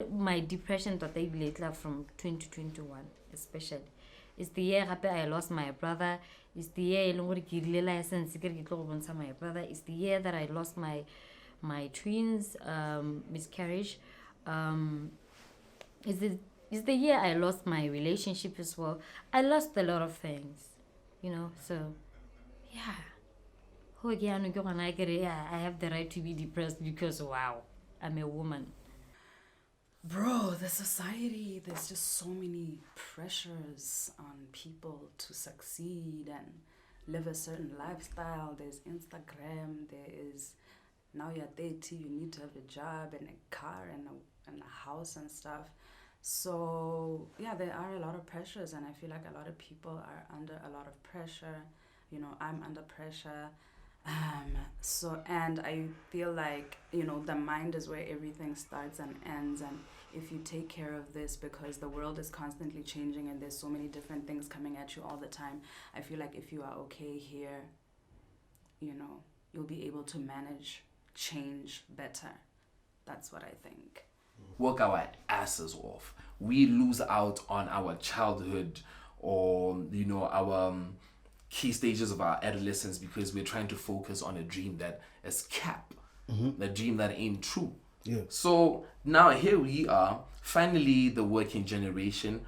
My depression that I later from 2021 especially is the year I lost my brother. Is the year my brother. Is the year that I lost my twins miscarriage. Is the year I lost my relationship as well. I lost a lot of things, so yeah. I have the right to be depressed because wow, I'm a woman. Bro, the society, there's just so many pressures on people to succeed and live a certain lifestyle. There's Instagram, there is now you're 30, you need to have a job and a car and a house and stuff. So, yeah, there are a lot of pressures, and I feel like a lot of people are under a lot of pressure. I'm under pressure. And I feel like, the mind is where everything starts and ends. And if you take care of this, because the world is constantly changing and there's so many different things coming at you all the time, I feel like if you are okay here, you'll be able to manage change better. That's what I think. Work our asses off. We lose out on our childhood or, our key stages of our adolescence because we're trying to focus on a dream that is cap, a dream that ain't true. Yeah. So now here we are, finally the working generation.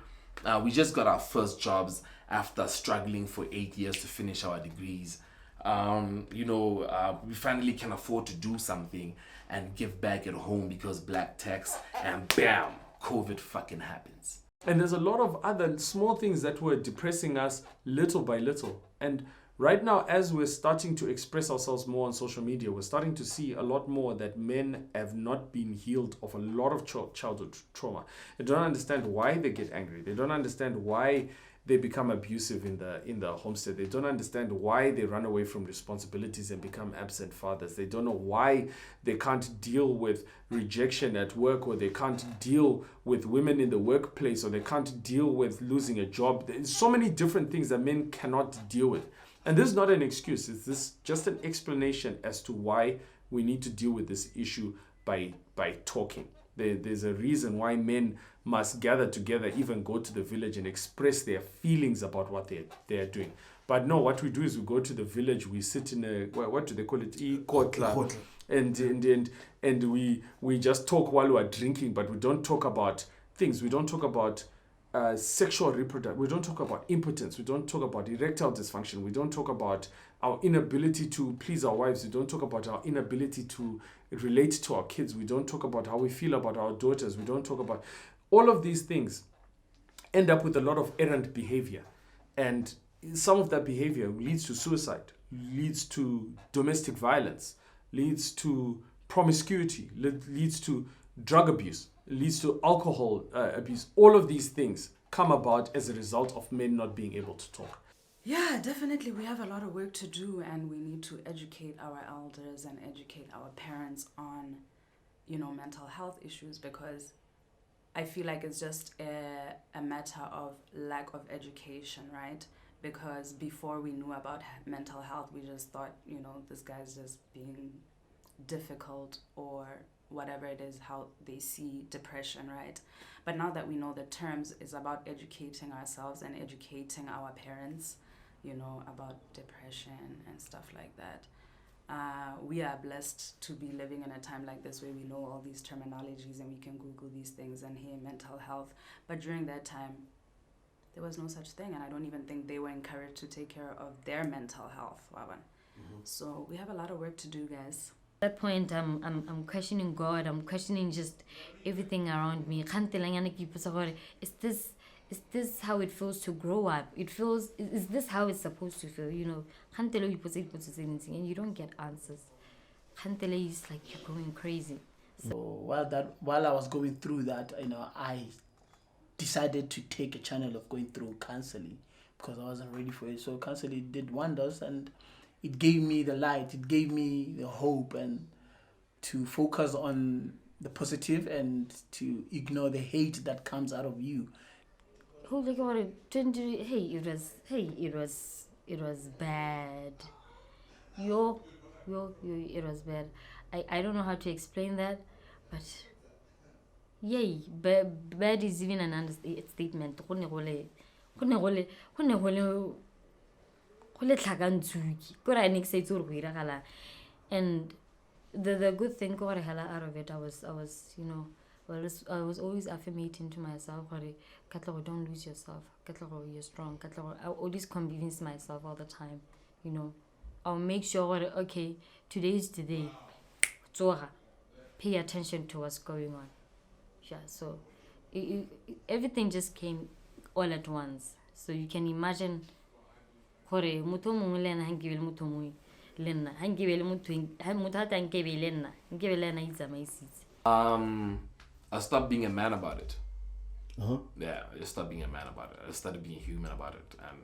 We just got our first jobs after struggling for 8 years to finish our degrees. We finally can afford to do something and give back at home because black tax, and bam, COVID fucking happens. And there's a lot of other small things that were depressing us little by little. And right now, as we're starting to express ourselves more on social media, we're starting to see a lot more that men have not been healed of a lot of childhood trauma. They don't understand why they get angry. They don't understand why they become abusive in the homestead. They don't understand why they run away from responsibilities and become absent fathers. They don't know why they can't deal with rejection at work, or they can't deal with women in the workplace, or they can't deal with losing a job. There's so many different things that men cannot deal with. And this is not an excuse. It's just an explanation as to why we need to deal with this issue by talking. There's a reason why men must gather together, even go to the village and express their feelings about what they're doing. But no, what we do is we go to the village, we sit in a, what do they call it? Kotla. And we just talk while we're drinking, but we don't talk about things. We don't talk about sexual reproduction. We don't talk about impotence. We don't talk about erectile dysfunction. We don't talk about our inability to please our wives. We don't talk about our inability to relate to our kids. We don't talk about how we feel about our daughters. We don't talk about all of these things. End up with a lot of errant behavior, and some of that behavior leads to suicide, leads to domestic violence, leads to promiscuity, leads to drug abuse, leads to alcohol abuse. All of these things come about as a result of men not being able to talk. Yeah, definitely. We have a lot of work to do, and we need to educate our elders and educate our parents on, mental health issues, because I feel like it's just a matter of lack of education, right? Because before we knew about mental health, we just thought, this guy's just being difficult or whatever it is, how they see depression, right? But now that we know the terms, it's about educating ourselves and educating our parents, about depression and stuff like that. We are blessed to be living in a time like this where we know all these terminologies and we can Google these things and hear mental health. But during that time, there was no such thing, and I don't even think they were encouraged to take care of their mental health. So we have a lot of work to do, guys. At that point, I'm questioning God. I'm questioning just everything around me. Is this how it feels to grow up? Is this how it's supposed to feel? And you don't get answers. Is like you're going crazy. So while I was going through that, I decided to take a channel of going through counseling because I wasn't ready for it. So counseling did wonders, and it gave me the light, it gave me the hope, and to focus on the positive and to ignore the hate that comes out of you. It was bad. It was bad. I don't know how to explain that, but Yay, bad is even an understatement. Go ne go le tlhakantsuki. Ko ra ne ke sa itse gore go iragala. And the good thing gore hela out of it, I was I was always affirmating to myself, Katlego, don't lose yourself. Katlego, you're strong. Katlego, I always convince myself all the time, I'll make sure, okay, today is today. Zora, pay attention to what's going on. Yeah, so everything just came all at once. So you can imagine, gore motho mongwe le ena ha nkebe le motho mongwe le nna ha nkebe le motho ha ta nkebe le nna nkebe le ena itsamaisitse. I stopped being a man about it. Yeah, I just stopped being a man about it. I started being human about it and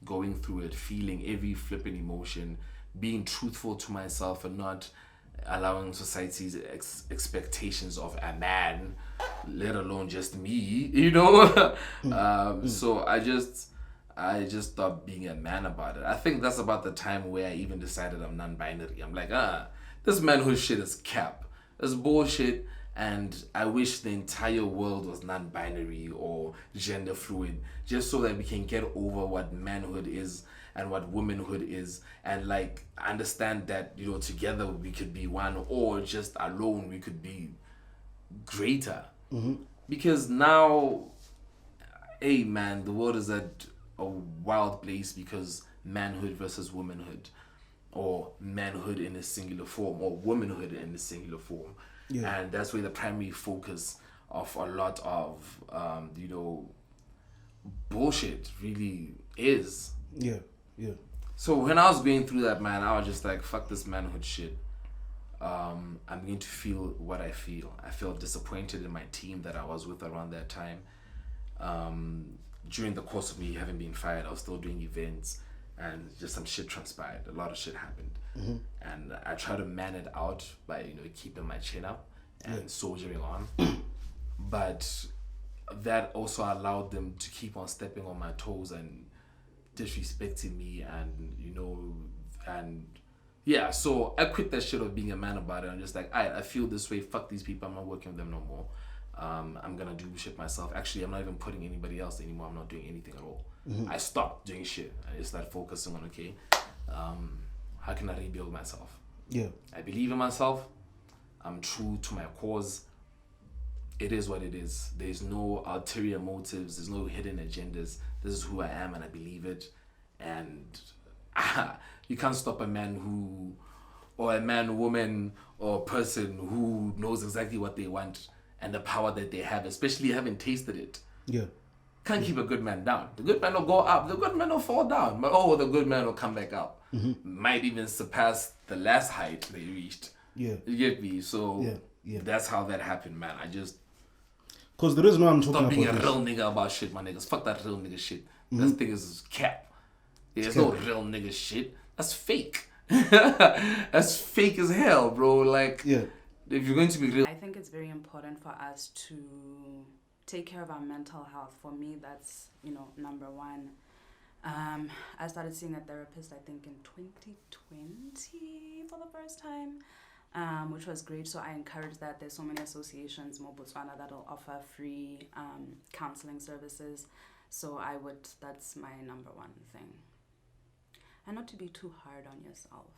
going through it, feeling every flipping emotion, being truthful to myself and not allowing society's expectations of a man, let alone just me, So I just stopped being a man about it. I think that's about the time where I even decided I'm non-binary. I'm like, this manhood shit is cap. It's bullshit. And I wish the entire world was non-binary or gender fluid, just so that we can get over what manhood is and what womanhood is, and like understand that together we could be one, or just alone we could be greater. Because now, hey man, the world is at a wild place because manhood versus womanhood, or manhood in a singular form, or womanhood in a singular form. Yeah. And that's where the primary focus of a lot of bullshit really is. Yeah. So when I was going through that, man, I was just like, fuck this manhood shit. I'm going to feel what I feel. I felt disappointed in my team that I was with around that time. During the course of me having been fired, I was still doing events, and just some shit transpired. A lot of shit happened. And I tried to man it out by keeping my chin up and soldiering on. But that also allowed them to keep on stepping on my toes and disrespecting me, and so I quit that shit of being a man about it. I'm just like, I feel this way, fuck these people, I'm not working with them no more. I'm gonna do shit myself. Actually, I'm not even putting anybody else anymore. I'm not doing anything at all. I stopped doing shit. I just started focusing on, okay, how can I rebuild myself? Yeah. I believe in myself. I'm true to my cause. It is what it is. There's no ulterior motives. There's no hidden agendas. This is who I am, and I believe it. And you can't stop a man or a man, woman, or person who knows exactly what they want and the power that they have, especially having tasted it. Yeah. Can't keep a good man down. The good man will go up. The good man will fall down. But the good man will come back up. Might even surpass the last height they reached. Yeah. You get me? So yeah. That's how that happened, man. I just because the reason why I'm talking stop about being a this. real nigga about shit, my niggas. Fuck that real nigga shit. That thing is cap. There's no real nigga shit. That's fake. That's fake as hell, bro. Like, if you're going to be real, I think it's very important for us to take care of our mental health. For me, that's number one. I started seeing a therapist, I think, in 2020 for the first time, which was great. So I encourage that. There's so many associations, Botswana, that'll offer free counseling services. So that's my number one thing. And not to be too hard on yourself,